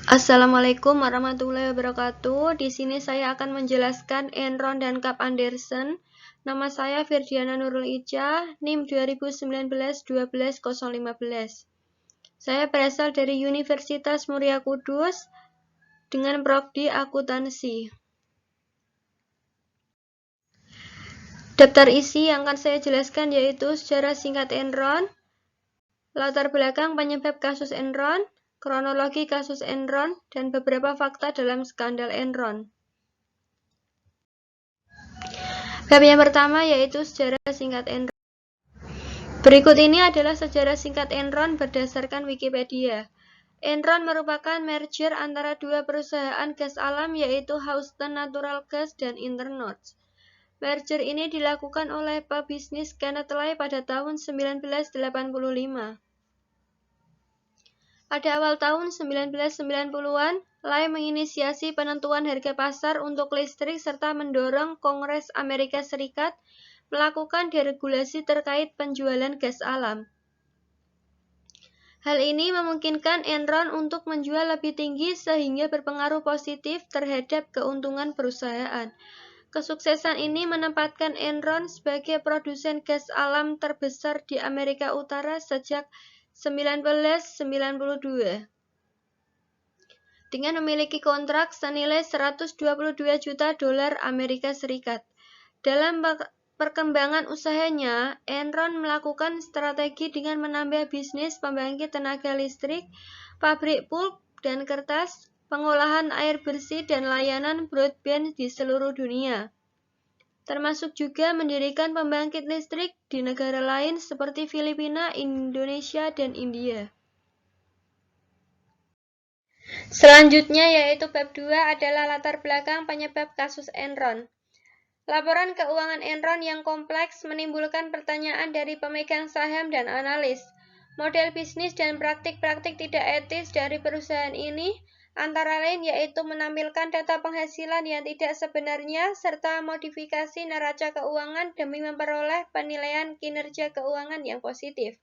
Assalamualaikum warahmatullahi wabarakatuh. Di sini saya akan menjelaskan Enron dan Kap Anderson. Nama saya Firdiana Nurul Ica, NIM 2019-12-12015. Saya berasal dari Universitas Muria Kudus dengan prodi akuntansi. Daftar isi yang akan saya jelaskan yaitu sejarah singkat Enron, latar belakang penyebab kasus Enron, kronologi kasus Enron, dan beberapa fakta dalam skandal Enron. Bab yang pertama yaitu sejarah singkat Enron. Berikut ini adalah sejarah singkat Enron berdasarkan Wikipedia. Enron merupakan merger antara dua perusahaan gas alam yaitu Houston Natural Gas dan Internords. Merger ini dilakukan oleh pebisnis Kenneth Lay pada tahun 1985. Pada awal tahun 1990-an, Lay menginisiasi penentuan harga pasar untuk listrik serta mendorong Kongres Amerika Serikat melakukan deregulasi terkait penjualan gas alam. Hal ini memungkinkan Enron untuk menjual lebih tinggi sehingga berpengaruh positif terhadap keuntungan perusahaan. Kesuksesan ini menempatkan Enron sebagai produsen gas alam terbesar di Amerika Utara sejak 1992. Dengan memiliki kontrak senilai 122 juta dolar Amerika Serikat. Dalam perkembangan usahanya, Enron melakukan strategi dengan menambah bisnis pembangkit tenaga listrik, pabrik pulp dan kertas, pengolahan air bersih dan layanan broadband di seluruh dunia. Termasuk juga mendirikan pembangkit listrik di negara lain seperti Filipina, Indonesia, dan India. Selanjutnya yaitu bab 2 adalah latar belakang penyebab kasus Enron. Laporan keuangan Enron yang kompleks menimbulkan pertanyaan dari pemegang saham dan analis. Model bisnis dan praktik-praktik tidak etis dari perusahaan ini antara lain yaitu menampilkan data penghasilan yang tidak sebenarnya serta modifikasi neraca keuangan demi memperoleh penilaian kinerja keuangan yang positif.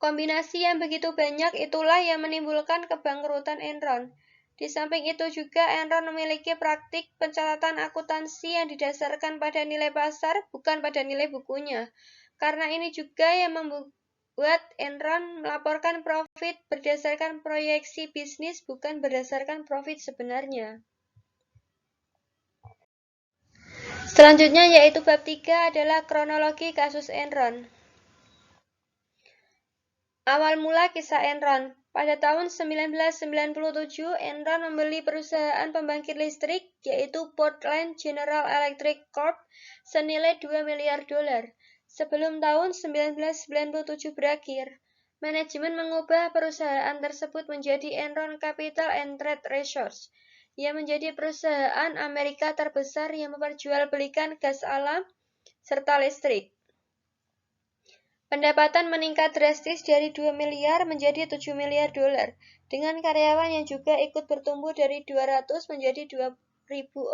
Kombinasi yang begitu banyak itulah yang menimbulkan kebangkrutan Enron. Di samping itu juga Enron memiliki praktik pencatatan akuntansi yang didasarkan pada nilai pasar bukan pada nilai bukunya. Karena ini juga yang membuat Enron melaporkan profit berdasarkan proyeksi bisnis bukan berdasarkan profit sebenarnya. Selanjutnya yaitu bab 3 adalah kronologi kasus Enron. Awal mula kisah Enron. Pada tahun 1997, Enron membeli perusahaan pembangkit listrik yaitu Portland General Electric Corp senilai 2 miliar dolar. Sebelum tahun 1997 berakhir, manajemen mengubah perusahaan tersebut menjadi Enron Capital and Trade Resources yang menjadi perusahaan Amerika terbesar yang memperjualbelikan gas alam serta listrik. Pendapatan meningkat drastis dari 2 miliar menjadi 7 miliar dolar, dengan karyawan yang juga ikut bertumbuh dari 200 menjadi 2.000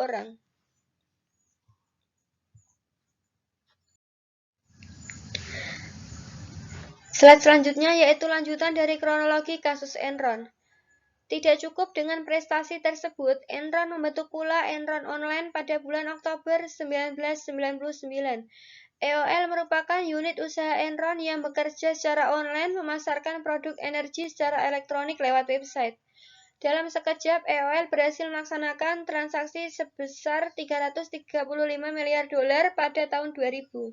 orang. Slide selanjutnya yaitu lanjutan dari kronologi kasus Enron. Tidak cukup dengan prestasi tersebut, Enron membentuk pula Enron Online pada bulan Oktober 1999. EOL merupakan unit usaha Enron yang bekerja secara online memasarkan produk energi secara elektronik lewat website. Dalam sekejap, EOL berhasil melaksanakan transaksi sebesar 335 miliar dolar pada tahun 2000.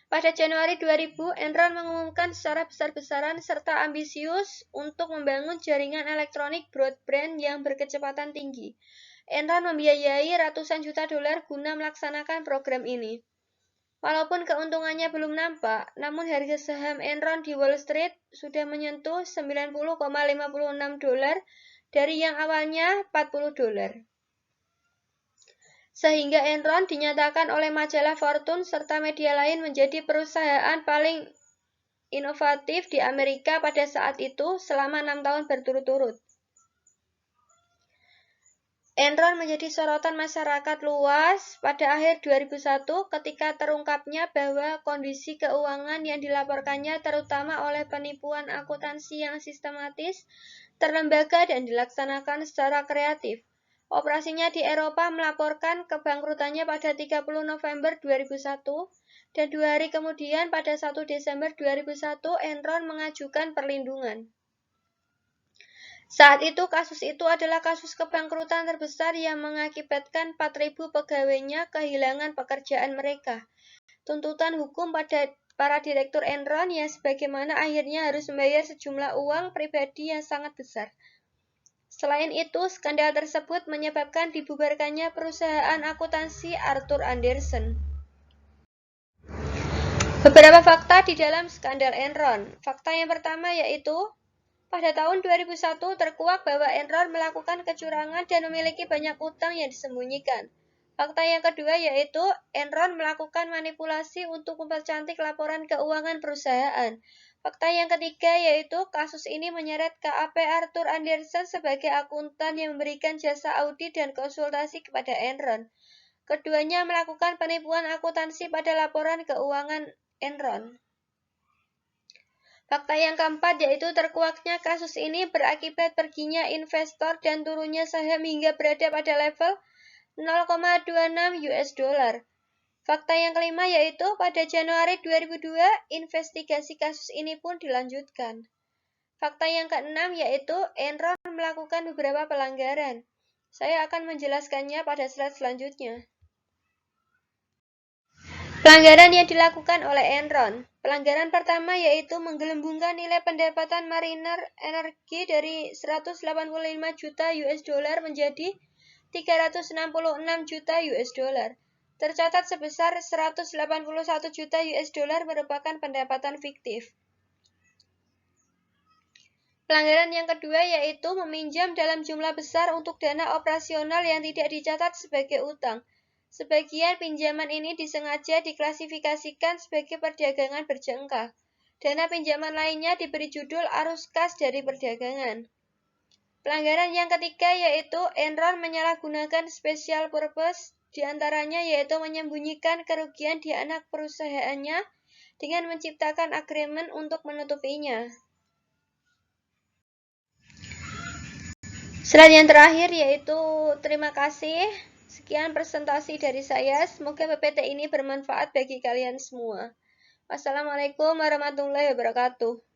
Pada Januari 2000, Enron mengumumkan secara besar-besaran serta ambisius untuk membangun jaringan elektronik broadband yang berkecepatan tinggi. Enron membiayai ratusan juta dolar guna melaksanakan program ini. Walaupun keuntungannya belum nampak, namun harga saham Enron di Wall Street sudah menyentuh 90,56 dolar dari yang awalnya 40 dolar. Sehingga Enron dinyatakan oleh majalah Fortune serta media lain menjadi perusahaan paling inovatif di Amerika pada saat itu selama 6 tahun berturut-turut. Enron menjadi sorotan masyarakat luas pada akhir 2001 ketika terungkapnya bahwa kondisi keuangan yang dilaporkannya terutama oleh penipuan akuntansi yang sistematis, terlembaga dan dilaksanakan secara kreatif. Operasinya di Eropa melaporkan kebangkrutannya pada 30 November 2001 dan 2 hari kemudian pada 1 Desember 2001 Enron mengajukan perlindungan. Saat itu kasus itu adalah kasus kebangkrutan terbesar yang mengakibatkan 4.000 pegawainya kehilangan pekerjaan mereka. Tuntutan hukum pada para direktur Enron yang sebagaimana akhirnya harus membayar sejumlah uang pribadi yang sangat besar. Selain itu, skandal tersebut menyebabkan dibubarkannya perusahaan akuntansi Arthur Andersen. Beberapa fakta di dalam skandal Enron. Fakta yang pertama yaitu pada tahun 2001 terkuak bahwa Enron melakukan kecurangan dan memiliki banyak utang yang disembunyikan. Fakta yang kedua yaitu Enron melakukan manipulasi untuk mempercantik laporan keuangan perusahaan. Fakta yang ketiga yaitu kasus ini menyeret KAP Arthur Andersen sebagai akuntan yang memberikan jasa audit dan konsultasi kepada Enron. Keduanya melakukan penipuan akuntansi pada laporan keuangan Enron. Fakta yang keempat yaitu terkuaknya kasus ini berakibat perginya investor dan turunnya saham hingga berada pada level 0,26 US dollar. Fakta yang kelima yaitu pada Januari 2002 investigasi kasus ini pun dilanjutkan. Fakta yang keenam yaitu Enron melakukan beberapa pelanggaran. Saya akan menjelaskannya pada slide selanjutnya. Pelanggaran yang dilakukan oleh Enron. Pelanggaran pertama yaitu menggelembungkan nilai pendapatan Mariner Energy dari 185 juta US dollar menjadi 366 juta US dollar. Tercatat sebesar 181 juta US dollar merupakan pendapatan fiktif. Pelanggaran yang kedua yaitu meminjam dalam jumlah besar untuk dana operasional yang tidak dicatat sebagai utang. Sebagian pinjaman ini disengaja diklasifikasikan sebagai perdagangan berjangka. Dana pinjaman lainnya diberi judul arus kas dari perdagangan. Pelanggaran yang ketiga yaitu Enron menyalahgunakan special purpose, diantaranya yaitu menyembunyikan kerugian di anak perusahaannya dengan menciptakan agreement untuk menutupinya. Slide yang terakhir yaitu terima kasih. Sekian presentasi dari saya. Semoga PPT ini bermanfaat bagi kalian semua. Wassalamualaikum warahmatullahi wabarakatuh.